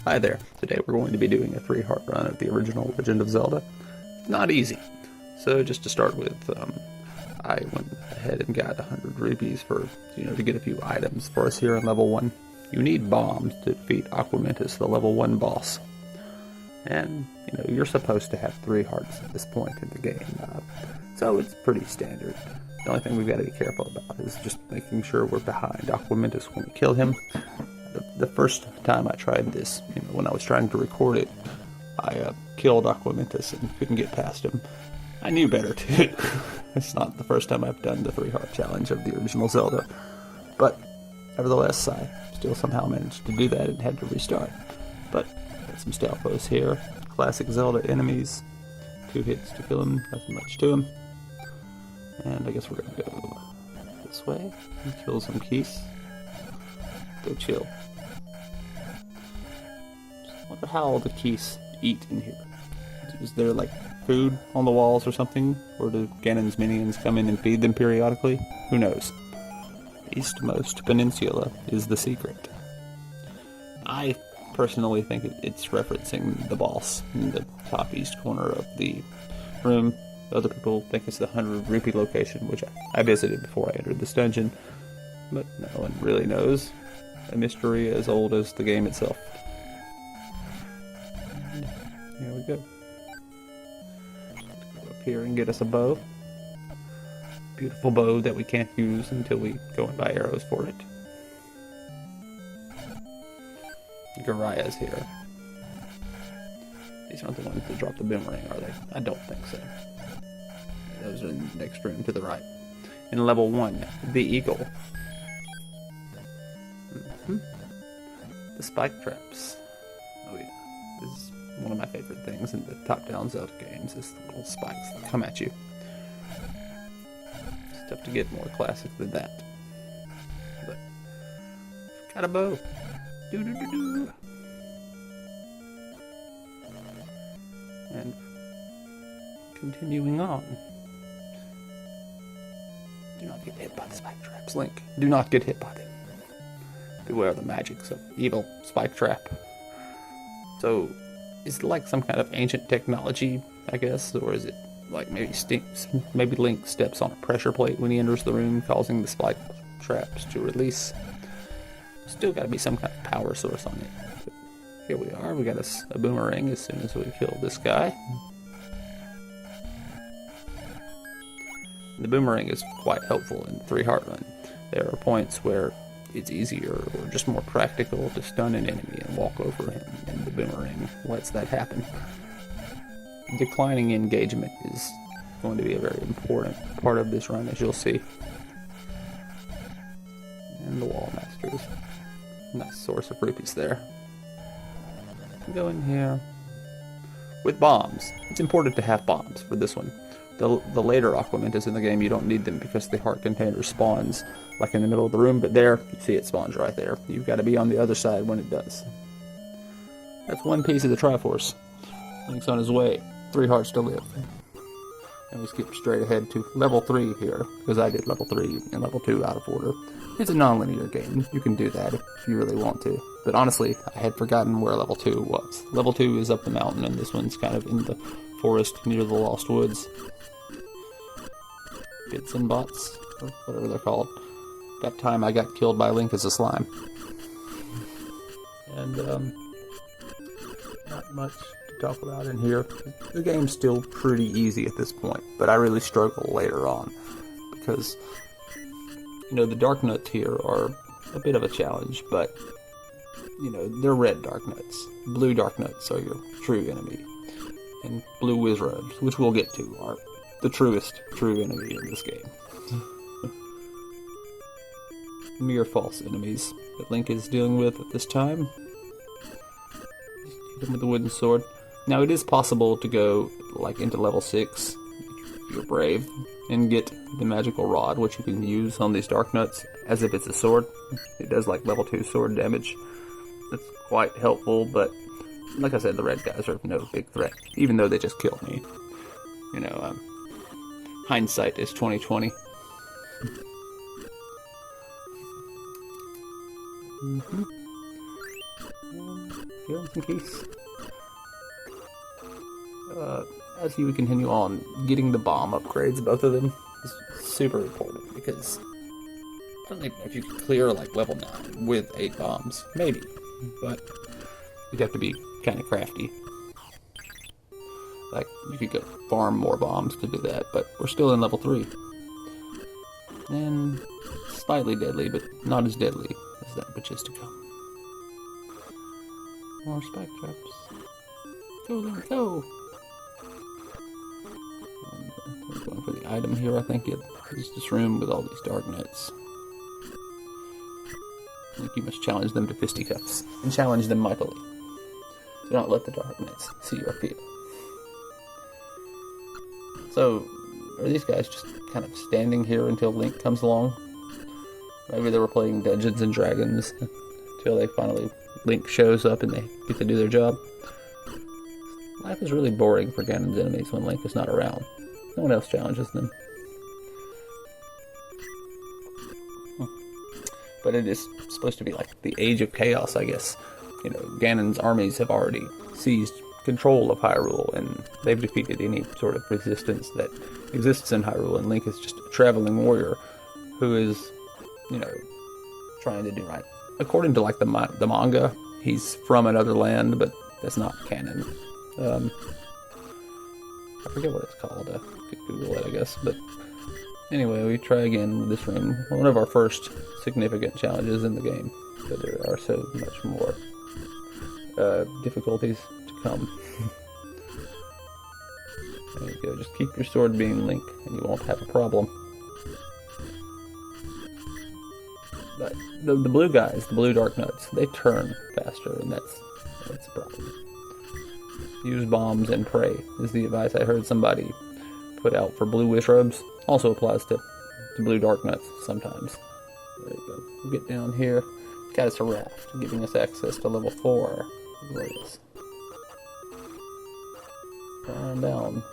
Hi there. Today we're going to be doing a 3-heart run of the original Legend of Zelda. Not easy. So just to start with, I went ahead and got 100 rupees for, to get a few items for us here in level 1. You need bombs to defeat AquaMantis, the level 1 boss. And, you're supposed to have 3 hearts at this point in the game. So it's pretty standard. The only thing we've got to be careful about is just making sure we're behind AquaMantis when we kill him. The first time I tried this, when I was trying to record it, I killed AquaMantis and couldn't get past him. I knew better too. It's not the first time I've done the 3-heart challenge of the original Zelda. But nevertheless, I still somehow managed to do that and had to restart. But got some Stalfos here. Classic Zelda enemies. 2 hits to kill him, nothing much to him. And I guess we're going to go this way and kill some Keys. Go chill. I wonder how all the Keys eat in here. Is there like food on the walls or something? Or do Ganon's minions come in and feed them periodically? Who knows? Eastmost Peninsula is the secret. I personally think it's referencing the boss in the top east corner of the room. Other people think it's the 100 rupee location, which I visited before I entered this dungeon. But no one really knows. A mystery as old as the game itself. And here we go. Go up here and get us a bow. Beautiful bow that we can't use until we go and buy arrows for it. Garaya's here. These aren't the ones that drop the boomerang, are they? I don't think so. Those are in the next room to the right. In level 1, the eagle. The spike traps. Oh yeah, this is one of my favorite things in the top-down Zelda games, is the little spikes that come at you. It's tough to get more classic than that. But, got a bow. Doo-doo-doo-doo. And, continuing on. Do not get hit by the spike traps, Link. Do not get hit by them. Beware the magics of evil spike trap. So, is it like some kind of ancient technology, I guess? Or is it like maybe Link steps on a pressure plate when he enters the room, causing the spike traps to release? Still gotta be some kind of power source on it. But here we are, we got us a boomerang as soon as we kill this guy. The boomerang is quite helpful in the 3-heart run. There are points where it's easier or just more practical to stun an enemy and walk over him, and the boomerang lets that happen. Declining engagement is going to be a very important part of this run, as you'll see. And the wall masters. Nice source of rupees there. Go in here. With bombs. It's important to have bombs for this one. The later AquaMantis in the game, you don't need them because the heart container spawns like in the middle of the room, but there, you see it spawns right there. You've got to be on the other side when it does. That's one piece of the Triforce. Link's on his way. 3 hearts to live. And we skip straight ahead to level 3 here, because I did level 3 and level 2 out of order. It's a non-linear game. You can do that if you really want to. But honestly, I had forgotten where level 2 was. Level 2 is up the mountain, and this one's kind of in the forest near the Lost Woods. Bits and bots, or whatever they're called. That time I got killed by Link as a slime. And, not much to talk about in here. The game's still pretty easy at this point, but I really struggle later on. Because, the dark nuts here are a bit of a challenge, but, they're red dark nuts. Blue dark nuts are your true enemy. And blue Wizzrobes, which we'll get to, are the truest true enemy in this game. Mere false enemies that Link is dealing with at this time. Hit him with the wooden sword. Now it is possible to go into level 6, if you're brave, and get the magical rod, which you can use on these dark nuts as if it's a sword. It does level 2 sword damage. That's quite helpful, but like I said, the red guys are no big threat, even though they just killed me. Hindsight is 20/20. Here in some keys. As you continue on, getting the bomb upgrades, both of them, is super important because I don't even know if you can clear like level 9 with 8 bombs. Maybe, but you'd have to be kind of crafty. Like, you could go farm more bombs to do that, but we're still in level 3. And slightly deadly, but not as deadly as that which is to come. More spike traps. Go, Link, go! We're going for the item here, I think. It's this room with all these dark nets. I think you must challenge them to fisticuffs, and challenge them mightily. Do not let the dark nets see your fear. So, are these guys just kind of standing here until Link comes along? Maybe they were playing Dungeons and Dragons until they finally, Link shows up and they get to do their job. Life is really boring for Ganon's enemies when Link is not around. No one else challenges them. But it is supposed to be like the Age of Chaos, I guess. You know, Ganon's armies have already seized control of Hyrule, and they've defeated any sort of resistance that exists in Hyrule, and Link is just a traveling warrior who is, you know, trying to do right. According to, like, the manga, he's from another land, but that's not canon. I forget what it's called. I could Google it, I guess. But anyway, we try again with this room. One of our first significant challenges in the game, but there are so much more difficulties to come. There you go. Just keep your sword being Link, and you won't have a problem. But the blue guys, the blue dark nuts, they turn faster, and that's a problem. Use bombs and pray is the advice I heard somebody put out for blue Wizzrobes. Also applies to blue dark nuts sometimes. There you go. We'll get down here. Got us a raft, giving us access to level 4. Glorious. Down.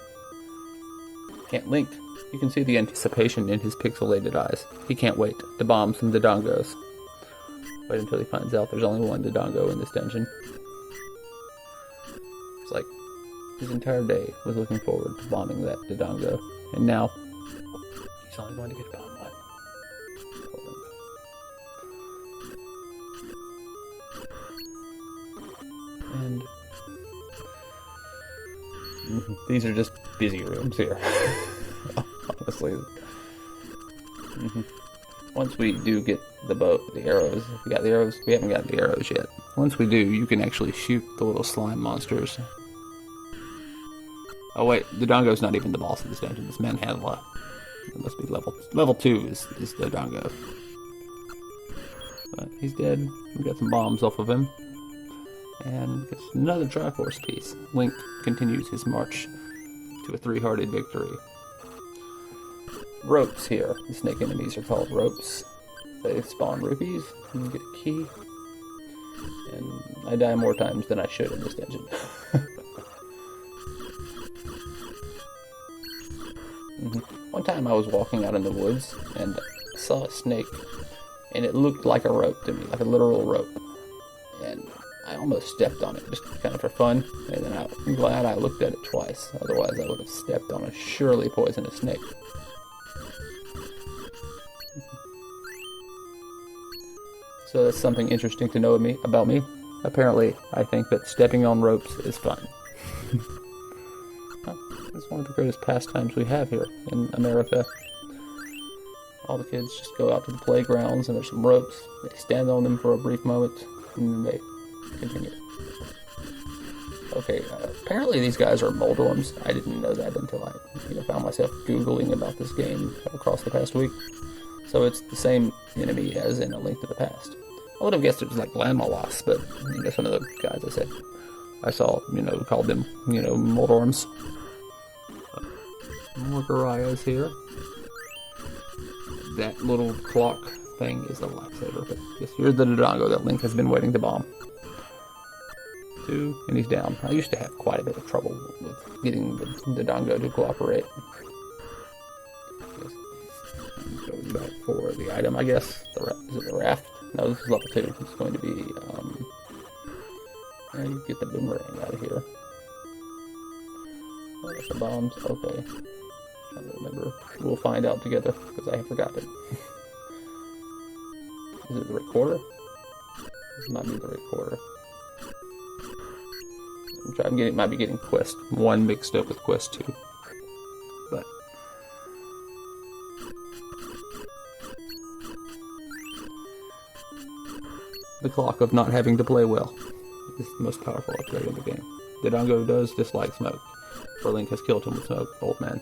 Can't Link. You can see the anticipation in his pixelated eyes. He can't wait to bomb some Dodongos. Wait until he finds out there's only one Dodongo in this dungeon. It's like his entire day was looking forward to bombing that Dodongo, and now he's only going to get bombed one. And these are just busy rooms here. Honestly. Once we do get the bow, the arrows, we got the arrows. We haven't got the arrows yet. Once we do, you can actually shoot the little slime monsters. Oh wait, the Dodongo's not even the boss of this dungeon. It's Manhandla. It must be level 2 is the Dodongo. But he's dead. We got some bombs off of him. And gets another Triforce piece. Link continues his march to a 3-hearted victory. Ropes here. The snake enemies are called ropes. They spawn rupees. And you get a key. And I die more times than I should in this dungeon. One time I was walking out in the woods and saw a snake. And it looked like a rope to me. Like a literal rope. And I almost stepped on it, just kind of for fun, and then I'm glad I looked at it twice, otherwise I would have stepped on a surely poisonous snake. So that's something interesting to know about me. Apparently, I think that stepping on ropes is fun. It's one of the greatest pastimes we have here in America. All the kids just go out to the playgrounds, and there's some ropes. They stand on them for a brief moment, and then they continue. Okay, apparently these guys are Moldorms. I didn't know that until I found myself Googling about this game across the past week. So it's the same enemy as in A Link to the Past. I would have guessed it was like Landmalas, but I guess one of the guys I saw, called them, Moldorms. More Garayas here. That little clock thing is the lifesaver, but yes, here's the Dodongo that Link has been waiting to bomb. 2, and he's down. I used to have quite a bit of trouble with getting the Dodongo to cooperate. Going back for the item, I guess. Is it the raft? No, this is level 2. It's going to be And you get the boomerang out of here. Oh, there's the bombs. Okay. Trying to remember. We'll find out together because I have forgotten. Is it the recorder? This might be the recorder. Might be getting Quest 1 mixed up with Quest 2. But the clock of not having to play well is the most powerful upgrade in the game. Dodongo does dislike smoke, for Link has killed him with smoke, old man.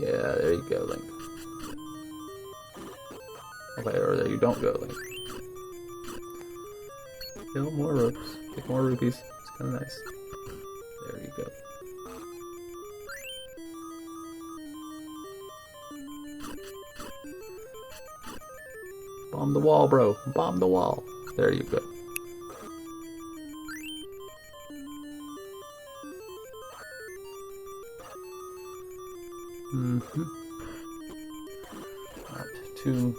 Yeah, there you go, Link. Okay, or there you don't go, Link. Kill more ropes. Get more rupees. It's kind of nice. There you go. Bomb the wall, bro. Bomb the wall. There you go. Not too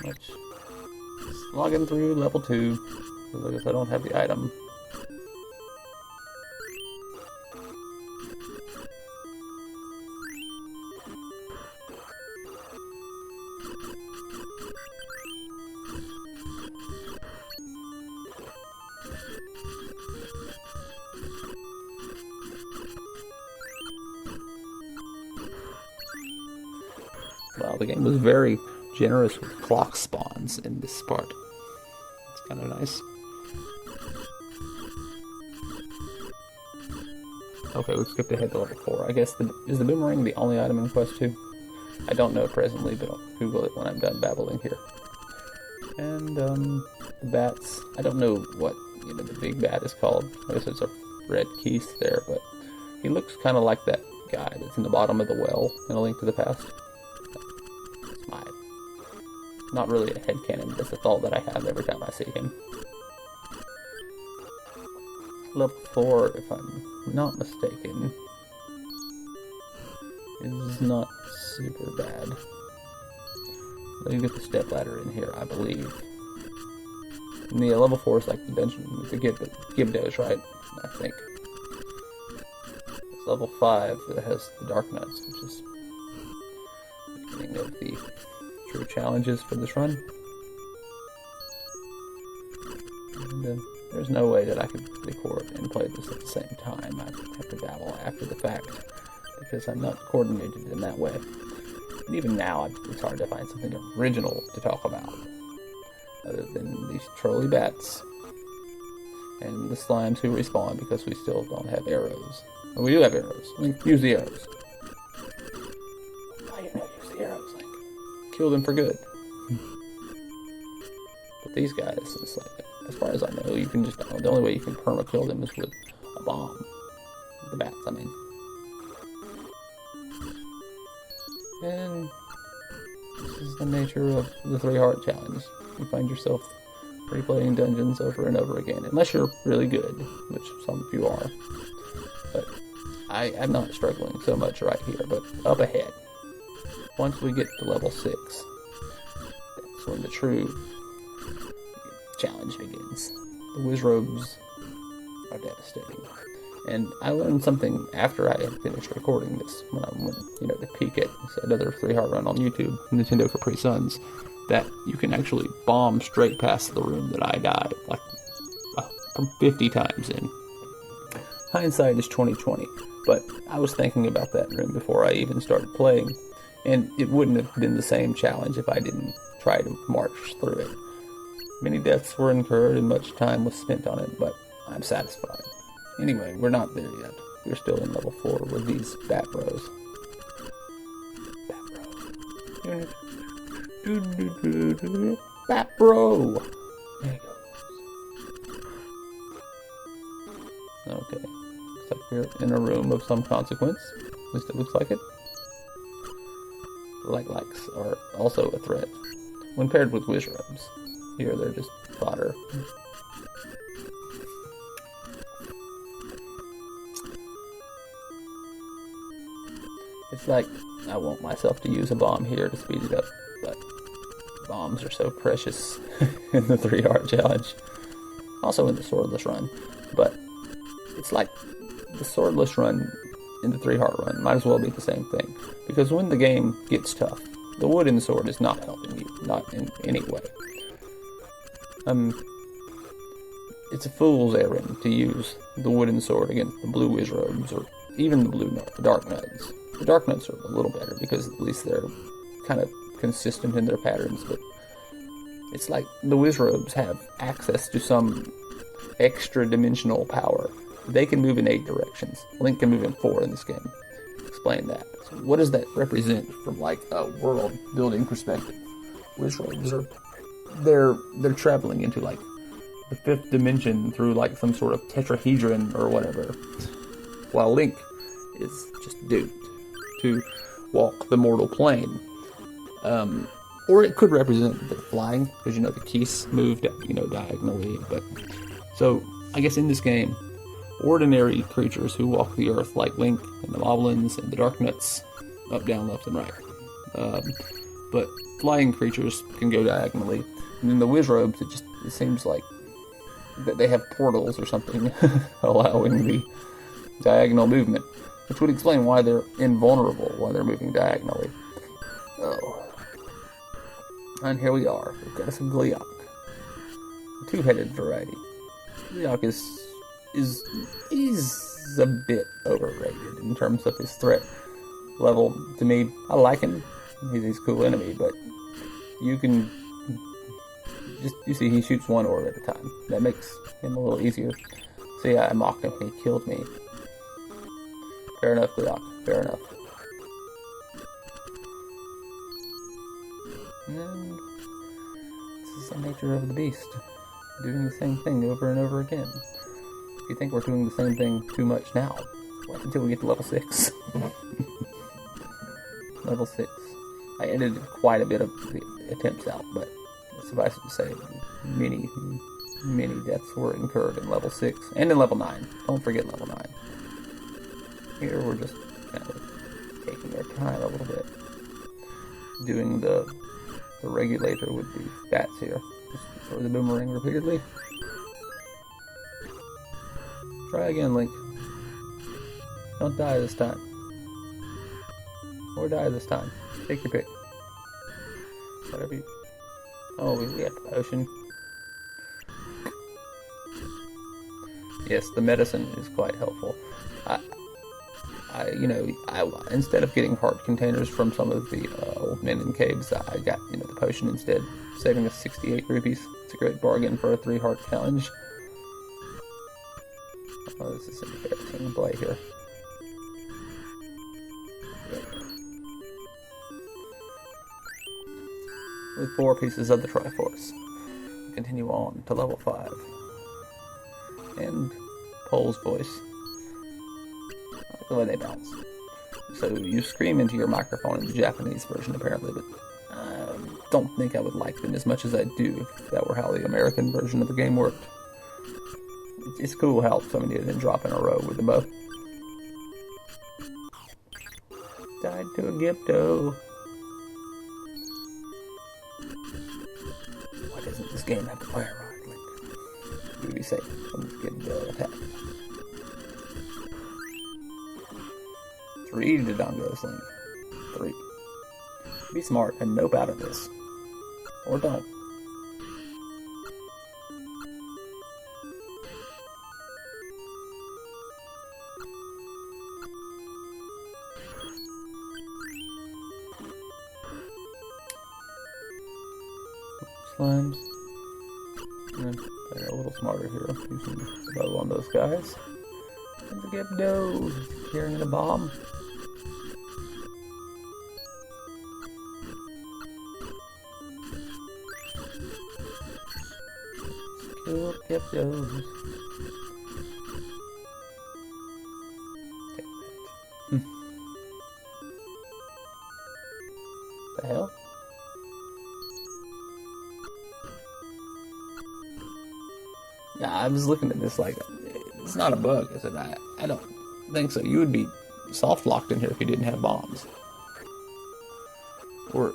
much. Logging through level 2. I guess I don't have the item. Wow, the game was very generous with clock spawns in this part. It's kind of nice. Okay, we skipped ahead to level 4. I guess is the boomerang the only item in Quest 2? I don't know presently, but I'll Google it when I'm done babbling here. And the bats. I don't know what the big bat is called. I guess it's a red Keith there, but he looks kind of like that guy that's in the bottom of the well in A Link to the Past. Not really a headcanon, but it's a thought that I have every time I see him. Level 4, if I'm not mistaken, is not super bad. Let me get the step ladder in here, I believe. And yeah, level 4 is like the dungeon with the Gibdos, right? I think. It's level 5 that has the Dark Nuts, which is the beginning of the true challenges for this run. And there's no way that I could record and play this at the same time. I'd have to dabble after the fact because I'm not coordinated in that way. And even now, it's hard to find something original to talk about other than these trolly bats and the slimes who respawn because we still don't have arrows. Well, we do have arrows. Use the arrows. Why you not use the arrows? Kill them for good. But these guys, it's like, as far as I know, you can just, the only way you can perma-kill them is with a bomb. The bats, I mean. And this is the nature of the 3-heart challenge. You find yourself replaying dungeons over and over again, unless you're really good, which some of you are. But I'm not struggling so much right here, but up ahead. Once we get to level 6, that's when the true challenge begins. The Wizzrobes are devastating. And I learned something after I had finished recording this, when I went, to peek at another 3-heart run on YouTube, Nintendo Capri Suns, that you can actually bomb straight past the room that I died, like, from 50 times in. Hindsight is 20/20, but I was thinking about that room before I even started playing. And it wouldn't have been the same challenge if I didn't try to march through it. Many deaths were incurred and much time was spent on it, but I'm satisfied. Anyway, we're not there yet. We're still in level 4 with these Bat Bros. Bat Bro. Bat Bro! There he goes. Okay. Looks like we're in a room of some consequence. At least it looks like it. Likes are also a threat when paired with Wizzrobes. Here they're just fodder. It's like I want myself to use a bomb here to speed it up, but bombs are so precious in the 3-heart challenge. Also in the swordless run. But it's like the swordless run and the 3-heart run might as well be the same thing. Because when the game gets tough, the wooden sword is not helping you. Not in any way. It's a fool's errand to use the wooden sword against the blue Wizzrobes or even the dark nuts. The dark nuts are a little better because at least they're kind of consistent in their patterns, but it's like the Wizzrobes have access to some extra dimensional power. They can move in 8 directions. Link can move in 4 in this game. Explain that. So what does that represent from like a world building perspective? Wizzrobes are they're traveling into like the 5th dimension through like some sort of tetrahedron or whatever, while Link is just doomed to walk the mortal plane. Or it could represent the flying, because the keys move diagonally. But so I guess in this game, ordinary creatures who walk the earth like Link and the Moblins and the Darknuts, up, down, left, and right. But flying creatures can go diagonally, and then the Wizzrobes, it seems like that they have portals or something allowing the diagonal movement, which would explain why they're invulnerable while they're moving diagonally. Oh. And here we are. We've got us a Gleeok. A 2-headed variety. Gleeok is a bit overrated in terms of his threat level to me. I like him. He's a cool enemy, but you see he shoots 1 orb at a time. That makes him a little easier. See, I mocked him. He killed me. Fair enough, Gleeok. Fair enough. And this is the nature of the beast. Doing the same thing over and over again. If you think we're doing the same thing too much now, wait until we get to level 6. Level 6. I edited quite a bit of the attempts out, but suffice it to say, many deaths were incurred in level 6 and in level 9. Don't forget level 9. Here we're just kind of taking our time a little bit. Doing the regulator with the bats here. Just throw the boomerang repeatedly. Try again, Link. Don't die this time. Or die this time. Take your pick. Whatever you... Oh, we got the potion. Yes, the medicine is quite helpful. I instead of getting heart containers from some of the old men in caves, I got, the potion instead, saving us 68 rupees. It's a great bargain for a 3-heart challenge. Oh, this is embarrassing to play here. Yep. With 4 pieces of the Triforce. Continue on to level 5. And Pole's voice. The way they bounce. So you scream into your microphone in the Japanese version apparently, but I don't think I would like them as much as I do if that were how the American version of the game worked. It's cool how so many of them drop in a row with the bow. Died to a Gypto. Why doesn't this game have the fire rod, Link? You be safe from this Gypto attack. 3 Dodongos, Link. 3. Be smart and nope out of this. Or don't. Slimes. And I got a little smarter here, using the bow on those guys. And the Gypto carrying a bomb. Kill Gyptos. Take that. The hell? Yeah, I was looking at this like, it's not a bug, is it? I don't think so. You would be soft locked in here if you didn't have bombs. Or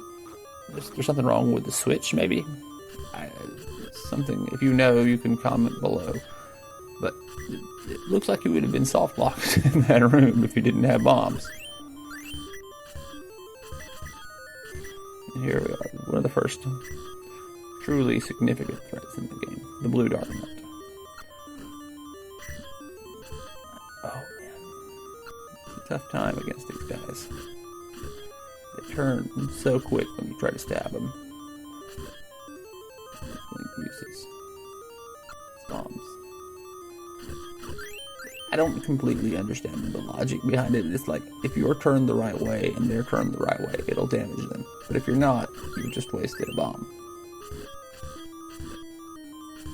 there's something wrong with the switch, maybe? Something, if you know, you can comment below. But it looks like you would have been soft locked in that room if you didn't have bombs. And here we are, one of the first truly significant threats in the game, the blue dark nut. Oh man, it's a tough time against these guys. They turn so quick when you try to stab them. Link uses bombs. I don't completely understand the logic behind it. It's like, if you're turned the right way and they're turned the right way, it'll damage them. But if you're not, you just wasted a bomb.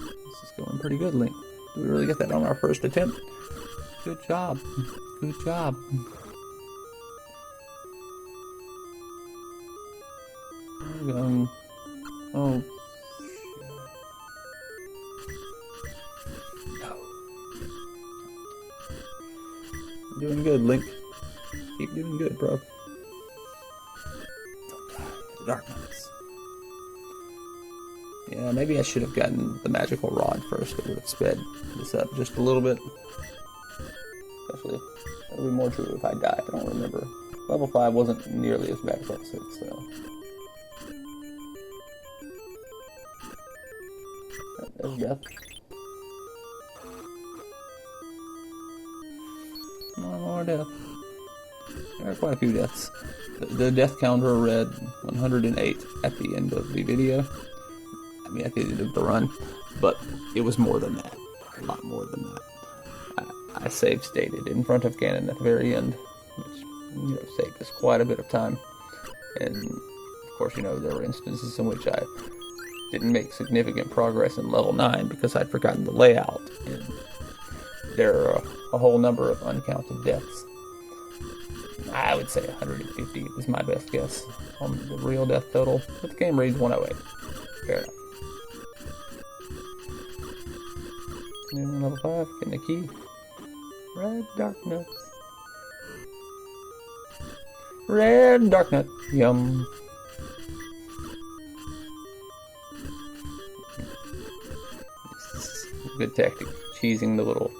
This is going pretty good, Link. Did we really get that on our first attempt? Good job. Good job. There we go. Oh. Doing good, Link. Keep doing good, bro. Don't die to the darkness. Yeah, maybe I should have gotten the magical rod first. It would have sped this up just a little bit. Especially, that would be more true if I died. I don't remember. Level 5 wasn't nearly as bad as level 6, though. There's death. More death. There are quite a few deaths. The death counter read 108 at the end of the video. I mean, at the end of the run. But it was more than that. A lot more than that. I save stated in front of Ganon at the very end, which, saved us quite a bit of time. And, of course, there were instances in which I didn't make significant progress in level 9 because I'd forgotten the layout. And there are a whole number of uncounted deaths. I would say 150 is my best guess on the real death total, but the game reads 108. Fair enough. And level 5, getting a key. Red dark nuts. Red dark nut. Yum. This is a good tactic. Cheesing the little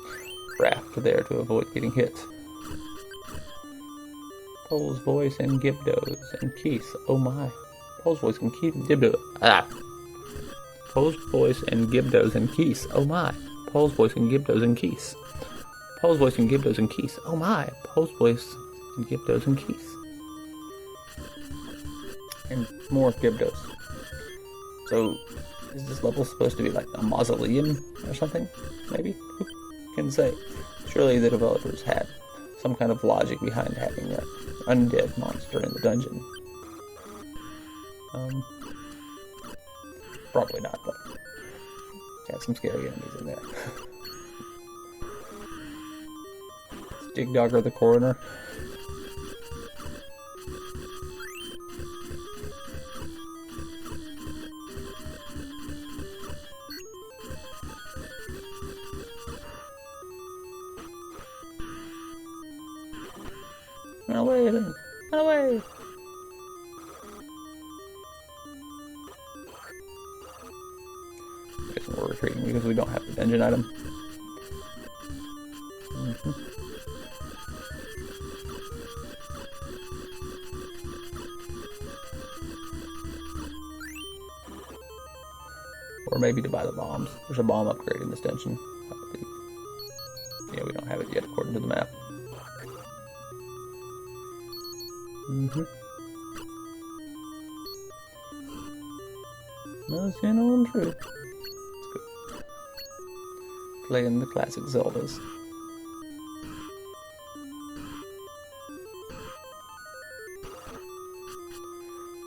raft there to avoid getting hit. Pole's voice and Gibdos and Keys. Oh my. Pole's voice and Keys. Pole's voice and Gibdos and Keys. Oh my. Pole's voice and Gibdos and Keys. Pole's voice and Gibdos and Keys. Oh my. Pole's voice and Gibdos and Keys. And more Gibdos. So, is this level supposed to be like a mausoleum or something? Maybe? Who can say? Surely the developers had some kind of logic behind having an undead monster in the dungeon. Probably not, but had some scary enemies in there. Dig Dogger the Coroner. Run away, then. Run away! I guess we're retreating because we don't have the dungeon item. Or maybe to buy the bombs. There's a bomb upgrade in this dungeon, I believe. Yeah, we don't have it yet according to the map. Nothing on true. Let's go. Playing the classic Zeldas.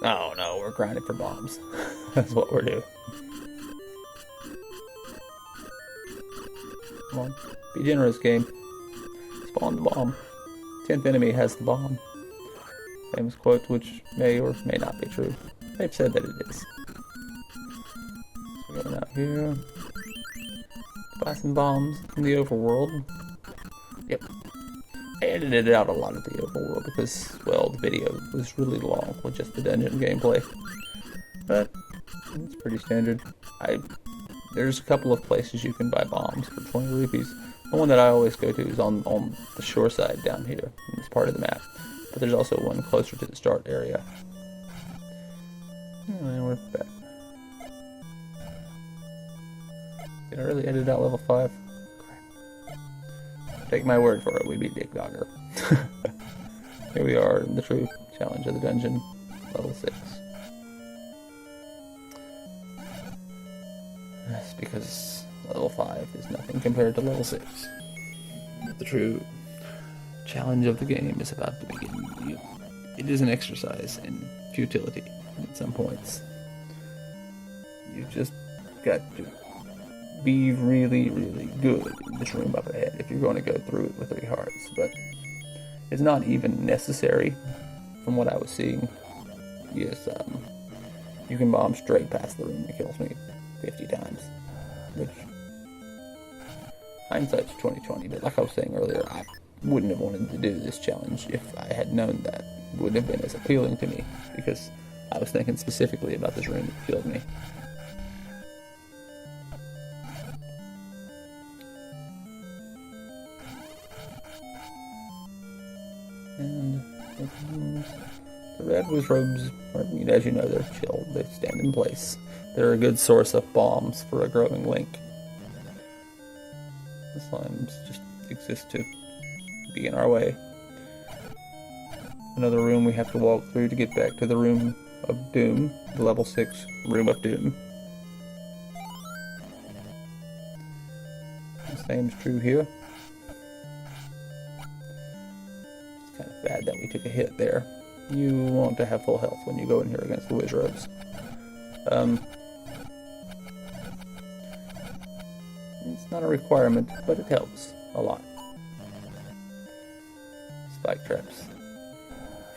Oh no, we're grinding for bombs. That's what we're doing. Come on, be generous, game. Spawn the bomb. 10th enemy has the bomb. Famous quote, which may or may not be true. They've said that it is. So going out here. Buy some bombs in the overworld. Yep. I edited out a lot of the overworld because, well, the video was really long with just the dungeon gameplay. but it's pretty standard. There's a couple of places you can buy bombs for 20 rupees. The one that I always go to is on the shore side down here in this part of the map. But there's also one closer to the start area. And we're back. Did I really edit out level 5? Crap. Take my word for it, we beat Dick Dogger. Here we are in the true challenge of the dungeon, level 6. That's because level 5 is nothing compared to level 6. The true challenge of the game is about to begin. It is an exercise in futility at some points. You've just got to be really, really good in this room up ahead if you're going to go through it with 3 hearts, but it's not even necessary from what I was seeing. Yes, you can bomb straight past the room that kills me 50 times, which hindsight's 20/20, but like I was saying earlier, I wouldn't have wanted to do this challenge if I had known that. It wouldn't have been as appealing to me, because I was thinking specifically about this room that killed me. And the red Wizzrobes, as you know, they're chill, they stand in place. They're a good source of bombs for a growing link. The slimes just exist to be in our way. Another room we have to walk through to get back to the Room of Doom, the level 6 Room of Doom. The same is true here. It's kind of bad that we took a hit there. You want to have full health when you go in here against the Wizzrobes. It's not a requirement, but it helps a lot. Spike traps,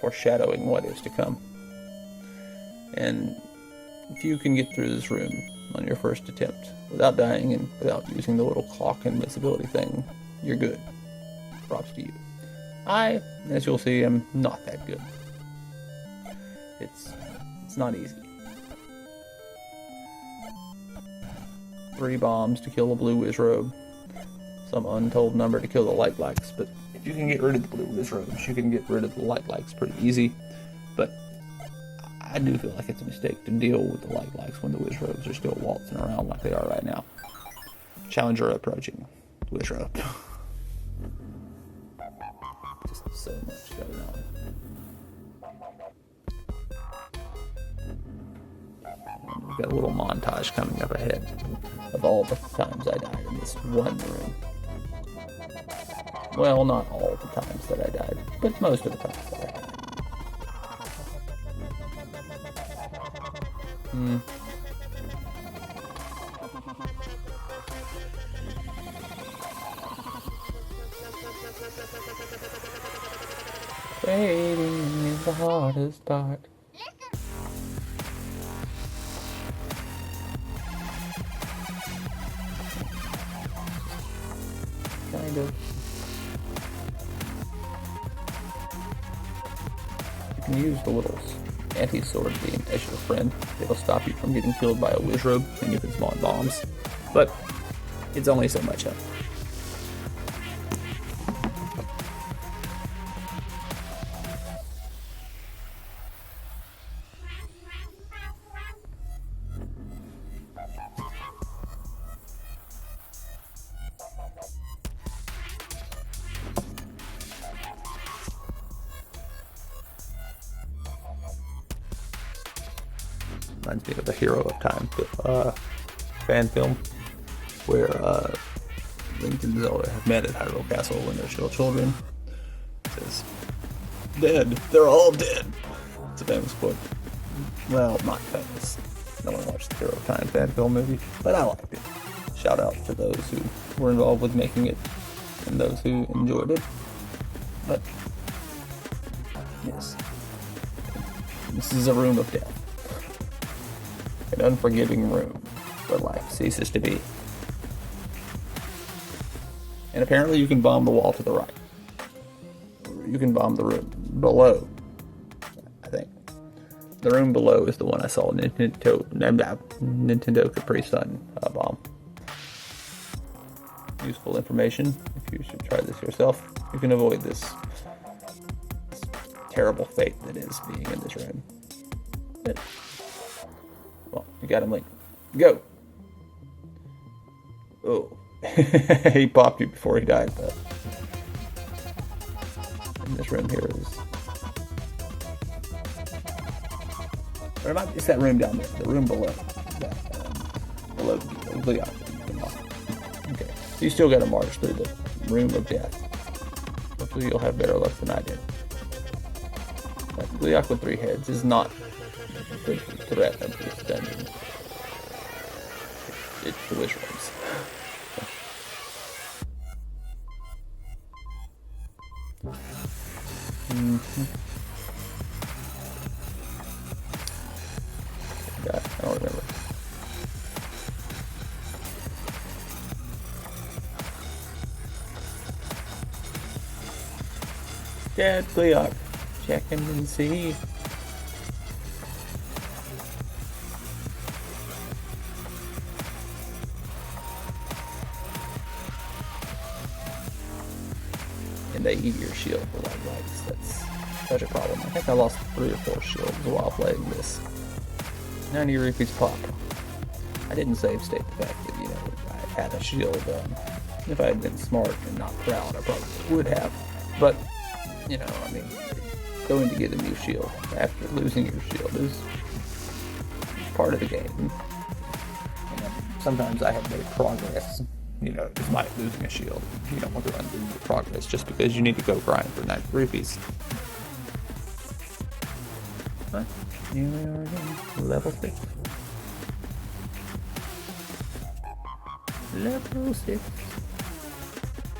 foreshadowing what is to come. And if you can get through this room on your first attempt without dying and without using the little clock invincibility thing, you're good. Props to you. I, as you'll see, am not that good. It's not easy. 3 bombs to kill a blue Wizzrobe. Some untold number to kill the light likes, but if you can get rid of the blue Wizzrobes, you can get rid of the light likes pretty easy. But I do feel like it's a mistake to deal with the light likes when the Wizzrobes are still waltzing around like they are right now. Challenger approaching. Wizzrobe. Just so much going on. We've got a little montage coming up ahead of all the times I died in this one room. Well, not all the times that I died, but most of the times that I died. Waiting is the hardest part. Kind of. You can use the little anti-sword beam as your friend. It'll stop you from getting killed by a Wizzrobe, and you can spawn bombs. But it's only so much help. Reminds me of the Hero of Time fan film, where Link and Zelda have met at Hyrule Castle when they're still children. It says, "Dead. They're all dead." It's a famous quote. Well, not famous. No one watched the Hero of Time fan film movie, but I liked it. Shout out to those who were involved with making it and those who enjoyed it. But yes, this is a room of death. An unforgiving room where life ceases to be. And apparently you can bomb the wall to the right. You can bomb the room below, I think. The room below is the one I saw Nintendo Capri Sun bomb. Useful information if you should try this yourself. You can avoid this terrible fate that is being in this room. But, well, you got him, Link. Go! Oh. He popped you before he died, but... And this room here is... It's that room down there, the room below. Below the okay. So you still got to march through the room of death. Hopefully you'll have better luck than I did. Gleeok with 3 heads is not the threat of this dungeon. It's the Wizzrobes. God, I don't remember. Dad, Gleeok, check him and see. And they eat your shield for like lights. That's such a problem. I think I lost 3 or 4 shields while playing this. 90 rupees pop. I didn't save state the fact that, you know, I had a shield. If I had been smart and not proud, I probably would have. But, you know, I mean, going to get a new shield after losing your shield is part of the game. You know, sometimes I have made progress, you know, despite losing a shield. You don't want to undo your progress just because you need to go grind for 90 rupees. But here we are again, level 6. Level 6.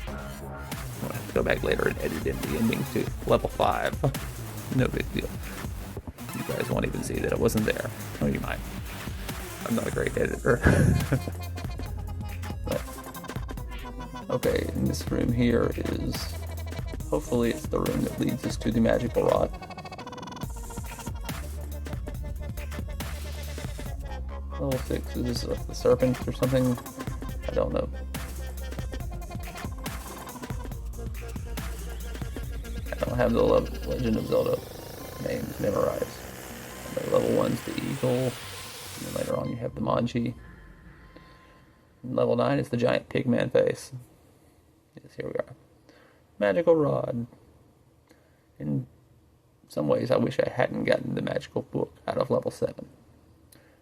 I'll have to go back later and edit in the ending to level 5. No big deal. You guys won't even see that it wasn't there. Oh, you might. I'm not a great editor. But, okay, and this room here is... Hopefully it's the room that leads us to the magical rod. Level 6, is this the serpent or something? I don't know. I don't have the Legend of Zelda names memorized. Level 1's the eagle, and then later on you have the Manji. And level 9 is the giant pigman face. Yes, here we are. Magical rod. In some ways I wish I hadn't gotten the magical book out of level 7.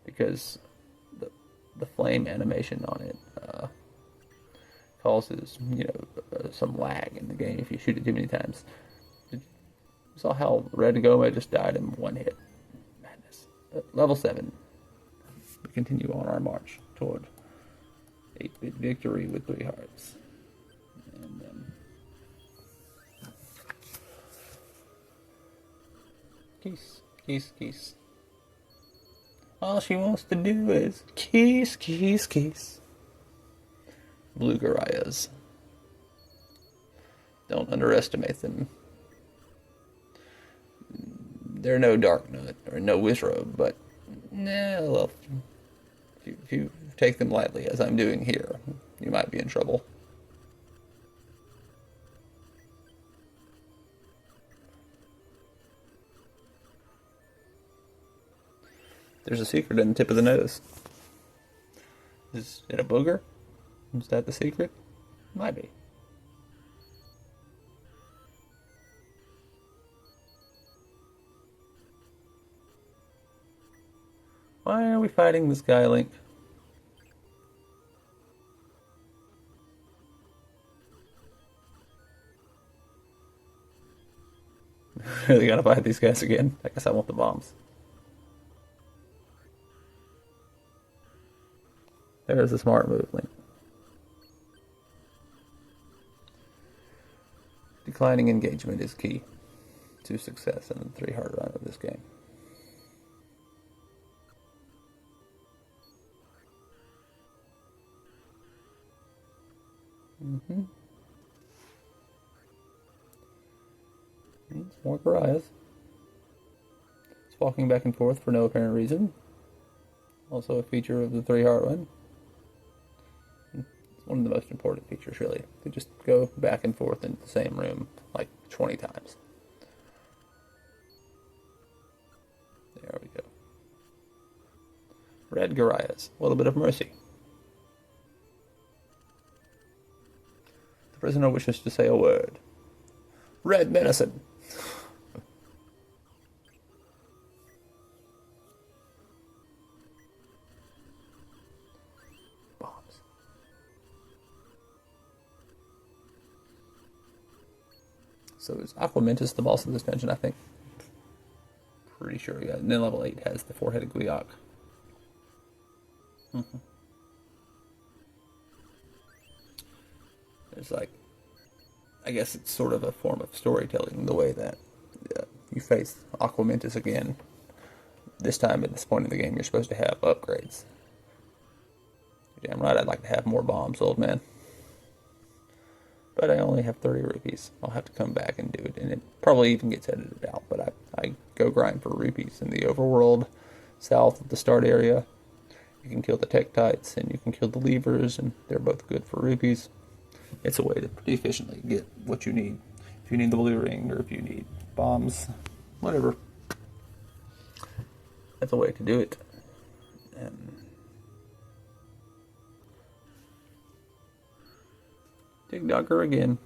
Because the flame animation on it causes, you know, some lag in the game if you shoot it too many times. You saw how Red Goma just died in 1 hit. Madness. Level 7. We continue on our march toward 8-bit victory with 3 hearts. And Keys. All she wants to do is keys. Blue Garayas. Don't underestimate them. They're no Dark Nut or no Wizzrobe, but well, if you take them lightly, as I'm doing here, you might be in trouble. There's a secret in the tip of the nose. Is it a booger? Is that the secret? Might be. Why are we fighting this guy, Link? Really gotta fight these guys again? I guess I want the bombs. There's a smart move, Link. Declining engagement is key to success in the 3-heart run of this game. More Garayas. That's walking back and forth for no apparent reason. Also a feature of the 3-heart run. It's one of the most important features, really. To just go back and forth in the same room like 20 times. There we go. Red Gorias, a little bit of mercy. The prisoner wishes to say a word. Red medicine. Bombs. So is Aquamentus the boss of this dungeon, I think? Pretty sure, yeah. And then level 8 has the 4-headed Gleeok. It's like, I guess it's sort of a form of storytelling, the way that you face Aquamentus again. This time, at this point in the game, you're supposed to have upgrades. Damn right, I'd like to have more bombs, old man. But I only have 30 rupees. I'll have to come back and do it, and it probably even gets edited out. But I go grind for rupees in the overworld, south of the start area. You can kill the Tektites, and you can kill the Levers, and they're both good for rupees. It's a way to pretty efficiently get what you need. If you need the blue ring, or if you need bombs, whatever. That's a way to do it. Dig Dogger again.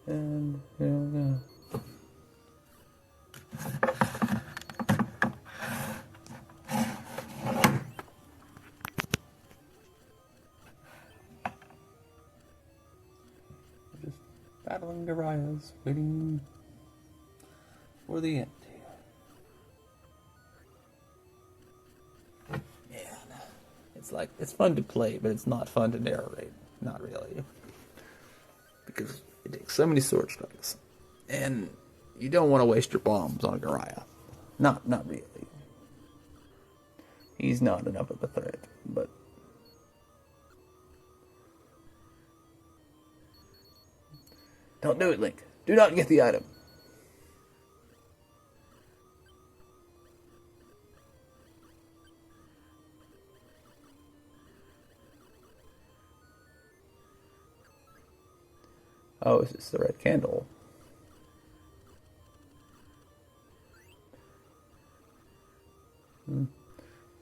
And here we go. Just battling Gorias, waiting for the end. It's like, it's fun to play, but it's not fun to narrate. Not really. Because it takes so many sword strikes. And you don't want to waste your bombs on a Goria. Not really. He's not enough of a threat, but... Don't do it, Link. Do not get the item. Oh, is this the red candle? Would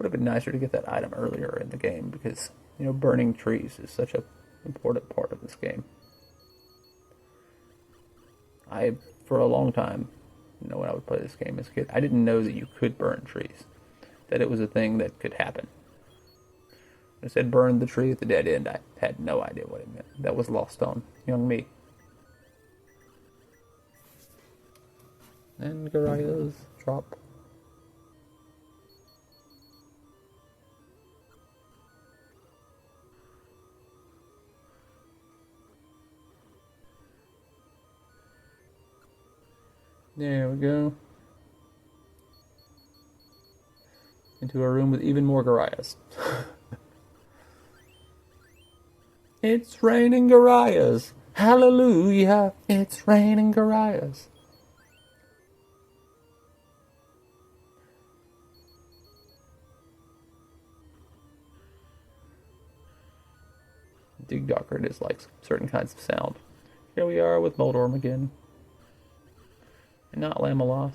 have been nicer to get that item earlier in the game because, you know, burning trees is such an important part of this game. For a long time, you know, when I would play this game as a kid, I didn't know that you could burn trees. That it was a thing that could happen. When it said burn the tree at the dead end, I had no idea what it meant. That was lost on young me. And Goria's drop. There we go. Into a room with even more Gorias. It's raining Gorias. Hallelujah. It's raining Gorias. Dig Docker dislikes certain kinds of sound. Here we are with Moldorm again. And not Lamelos.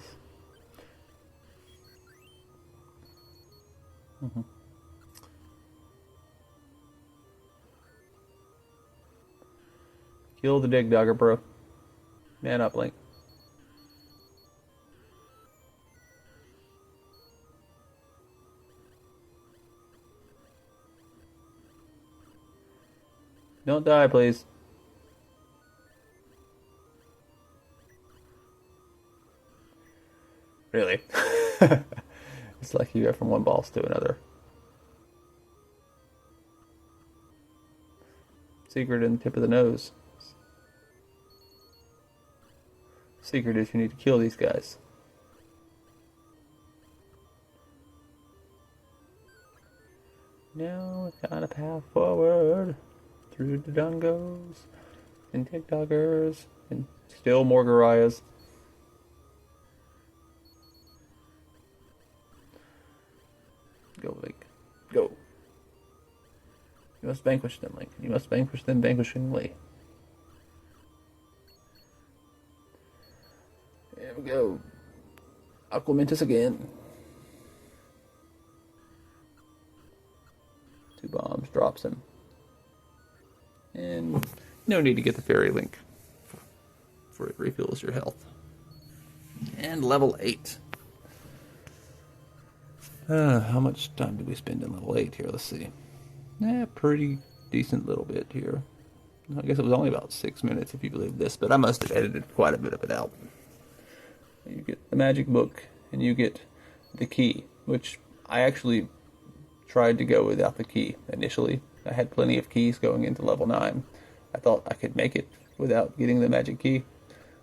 Kill the Dig Dogger, bro. Man up, Link. Don't die, please. Really? It's like you go from one boss to another. Secret in the tip of the nose. Secret is you need to kill these guys. Now we found a path forward through the dungos and TikTokers and still more Gorias. Go, Link. Go. You must vanquish them, Link. You must vanquish them vanquishingly. There we go. Aquamentus again. 2 bombs, drops him. And no need to get the fairy link for it refills your health. And level 8. How much time did we spend in level 8 here? Let's see. Pretty decent little bit here. I guess it was only about 6 minutes if you believe this, but I must have edited quite a bit of it out. You get the magic book, and you get the key, which I actually tried to go without the key initially. I had plenty of keys going into level 9. I thought I could make it without getting the magic key,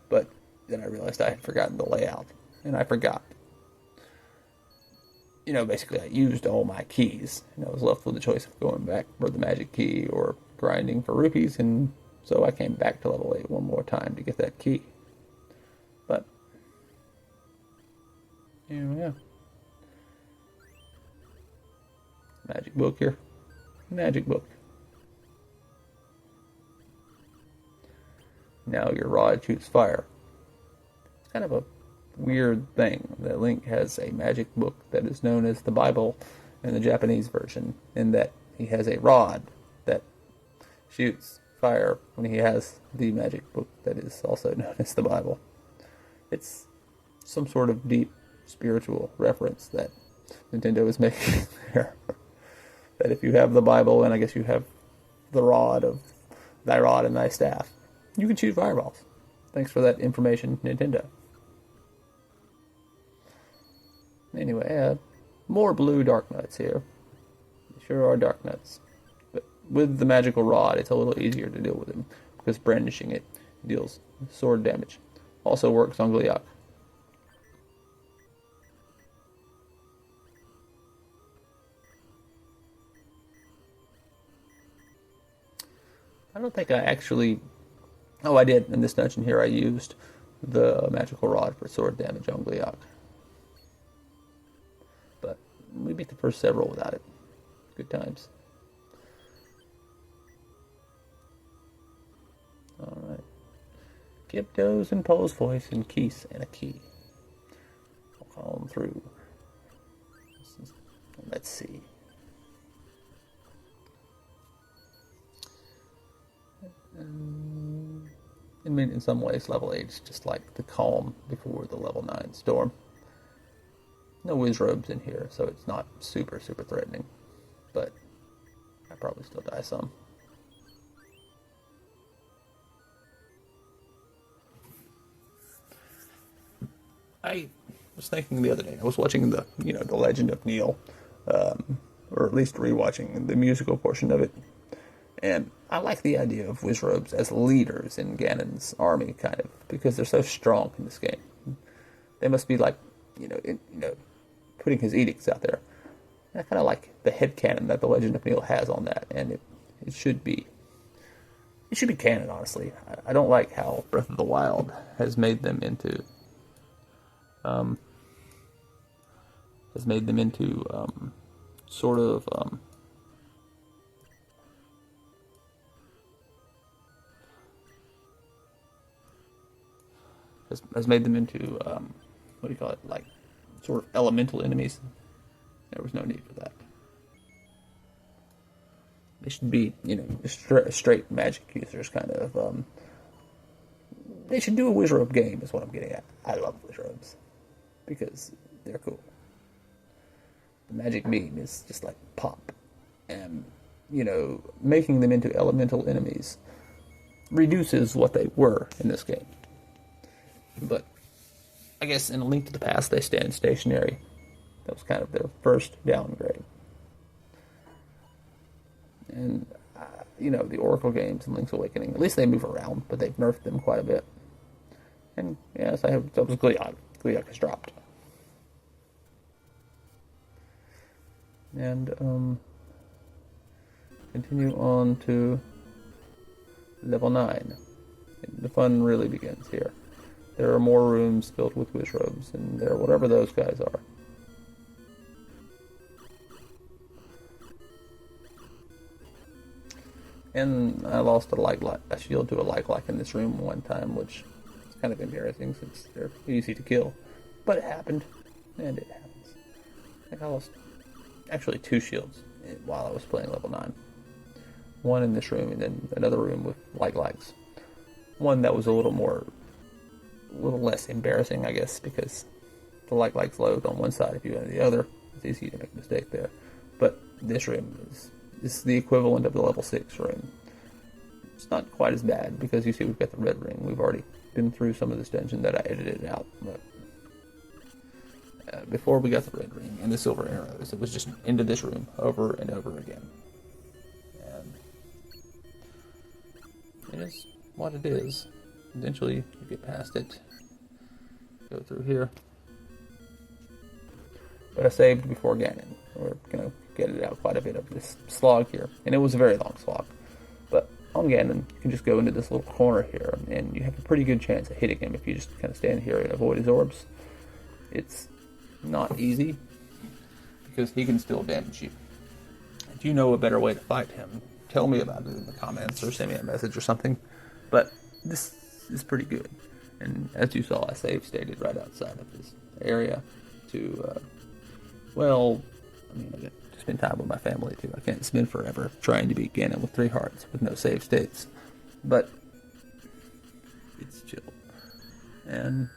but then I realized I had forgotten the layout, and I forgot. You know, basically I used all my keys, and I was left with the choice of going back for the magic key or grinding for rupees, and so I came back to level 8 one more time to get that key. But, yeah. Magic book here. Magic book. Now your rod shoots fire. It's kind of a weird thing that Link has a magic book that is known as the Bible in the Japanese version, in that he has a rod that shoots fire when he has the magic book that is also known as the Bible. It's some sort of deep spiritual reference that Nintendo is making there. That if you have the Bible, and I guess you have the rod of thy rod and thy staff, you can shoot fireballs. Thanks for that information, Nintendo. Anyway, more blue dark nuts here. They sure are dark nuts. But with the magical rod, it's a little easier to deal with them, because brandishing it deals sword damage. Also works on Gleeok. I don't think I actually... Oh, I did. In this dungeon here, I used the magical rod for sword damage on Gleeok. But we beat the first several without it. Good times. Alright. Gyptos and Poe's voice and Keese and a key. I'll call them through. Let's see. I mean, in some ways, level 8 is just like the calm before the level 9 storm. No Wizzrobes in here, so it's not super threatening. But I probably still die some. I was thinking the other day, I was watching the Legend of Neil, or at least rewatching the musical portion of it. And I like the idea of Wizzrobes as leaders in Ganon's army, kind of, because they're so strong in this game. They must be like, putting his edicts out there. And I kind of like the headcanon that the Legend of Neil has on that, and it should be canon, honestly. I don't like how Breath of the Wild has made them into sort of has made them into what do you call it, like sort of elemental enemies. There was no need for that. They should be, straight magic users, kind of. They should do a Wizzrobe game, is what I'm getting at. I love Wizzrobes because they're cool. The magic beam is just like pop, and making them into elemental enemies reduces what they were in this game. But I guess in A Link to the Past, they stand stationary. That was kind of their first downgrade. And, the Oracle games and Link's Awakening, at least they move around, but they've nerfed them quite a bit. And, yes, that was Gleeok. Gleeok has dropped. And, continue on to level 9. The fun really begins here. There are more rooms filled with Wizzrobes, and they're whatever those guys are. And I lost a shield to a like in this room one time, which is kind of embarrassing since they're easy to kill. But it happened, and it happens. I think I lost actually 2 shields while I was playing level 9. One in this room, and then another room with likes. One that was a little less embarrassing, I guess, because the likes load on one side if you go to the other. It's easy to make a mistake there. But this room is the equivalent of the level 6 room. It's not quite as bad because you see we've got the red ring. We've already been through some of this dungeon that I edited out. But before we got the red ring and the silver arrows, it was just into this room over and over again. And it is what it is. Eventually you get past it. Go through here. But I saved before Ganon. We're going to get it out quite a bit of this slog here. And it was a very long slog. But on Ganon, you can just go into this little corner here, and you have a pretty good chance of hitting him if you just kind of stand here and avoid his orbs. It's not easy, because he can still damage you. If you know a better way to fight him, tell me about it in the comments, or send me a message or something. But this is pretty good. And as you saw, I save stated right outside of this area to, I get to spend time with my family too. I can't spend forever trying to beat Ganon with 3 hearts with no save states. But it's chill. And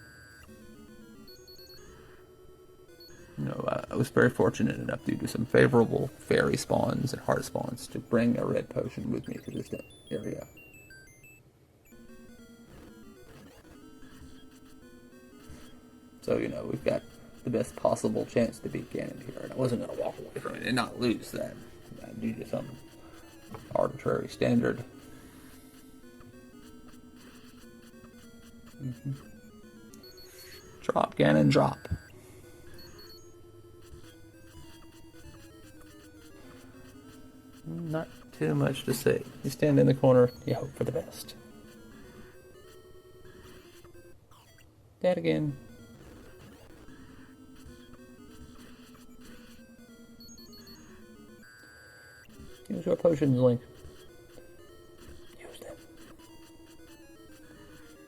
I was very fortunate enough due to some favorable fairy spawns and heart spawns to bring a red potion with me to this area. So, we've got the best possible chance to beat Ganon here. And I wasn't going to walk away from it and not lose that due to some arbitrary standard. Drop, Ganon, drop. Not too much to say. You stand in the corner, you hope for the best. Dead again. Use your potions, Link. Use them.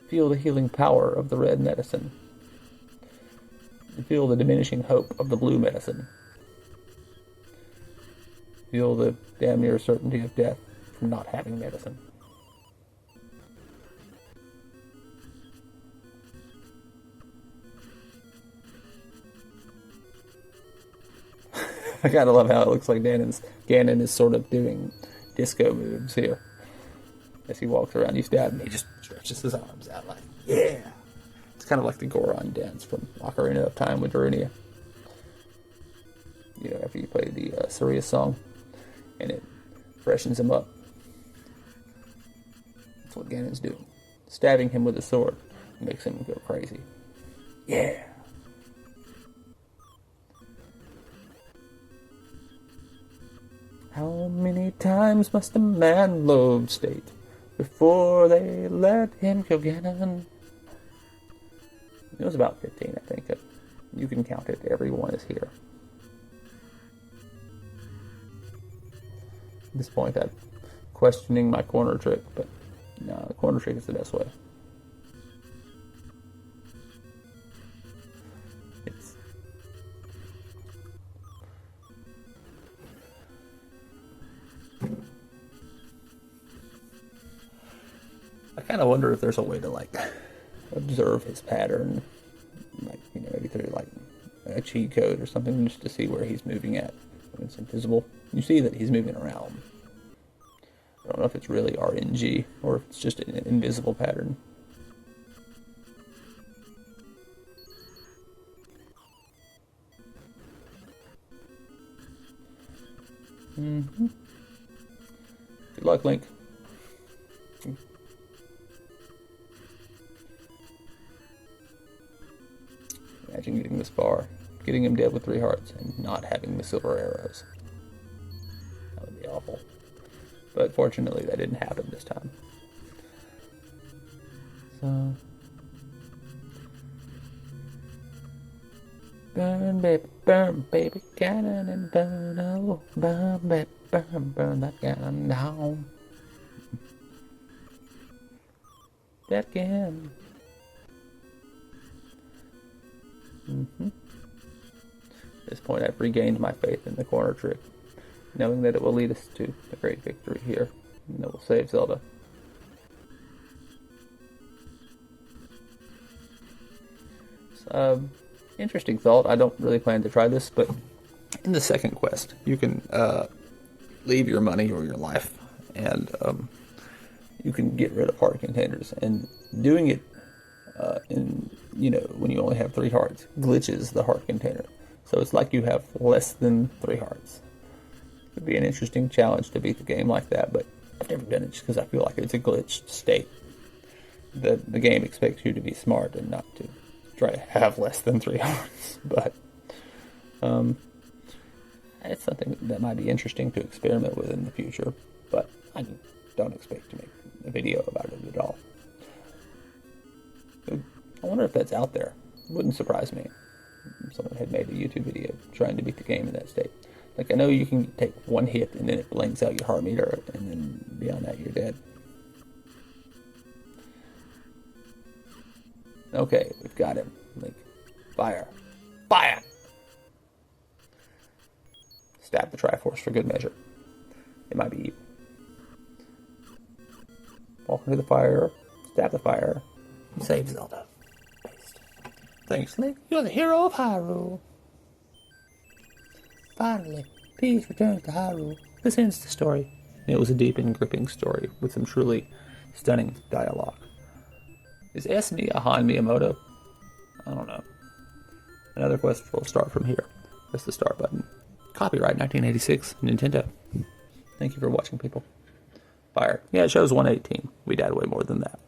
Feel the healing power of the red medicine. And feel the diminishing hope of the blue medicine. Feel the damn near certainty of death from not having medicine. I kind of love how it looks like Ganon is sort of doing disco moves here. As he walks around, you stab him, he just stretches his arms out like, yeah! It's kind of like the Goron dance from Ocarina of Time with Darunia. After you play the Sirius song, and it freshens him up. That's what Ganon's doing. Stabbing him with a sword makes him go crazy. Yeah! How many times must a man load state before they let him kill Ganon? It was about 15, I think. You can count it. Everyone is here. At this point, I'm questioning my corner trick, but no, the corner trick is the best way. I kind of wonder if there's a way to observe his pattern, maybe through a cheat code or something, just to see where he's moving at when it's invisible. You see that he's moving around. I don't know if it's really RNG or if it's just an invisible pattern. Good luck, Link. Imagine getting this far, getting him dead with 3 hearts, and not having the silver arrows. That would be awful. But fortunately, that didn't happen this time. So, burn, baby, cannon and burn, oh, burn, baby, burn that cannon down. That can. At this point, I've regained my faith in the corner trick, knowing that it will lead us to a great victory here, and that will save Zelda. Interesting thought. I don't really plan to try this, but in the second quest, you can leave your money or your life, and you can get rid of heart containers. And doing it when you only have 3 hearts glitches the heart container, so it's like you have less than 3 hearts. It would be an interesting challenge to beat the game like that, but I've never done it just because I feel like it's a glitched state. The game expects you to be smart and not to try to have less than 3 hearts, but it's something that might be interesting to experiment with in the future, but I don't expect to make a video about it at all. I wonder if that's out there. It wouldn't surprise me if someone had made a YouTube video trying to beat the game in that state. Like, I know you can take 1 hit and then it blanks out your heart meter, and then beyond that you're dead. Okay, we've got him. Like, fire. Fire! Stab the Triforce for good measure. It might be you. Walk into the fire, stab the fire, and save Zelda. Paste. Thanks, Link. You're the hero of Hyrule. Finally, peace returns to Hyrule. This ends the story. It was a deep and gripping story with some truly stunning dialogue. Is SME a Han Miyamoto? I don't know. Another quest will start from here. Press the start button. Copyright 1986, Nintendo. Thank you for watching, people. Fire. Yeah, it shows 118. We died way more than that.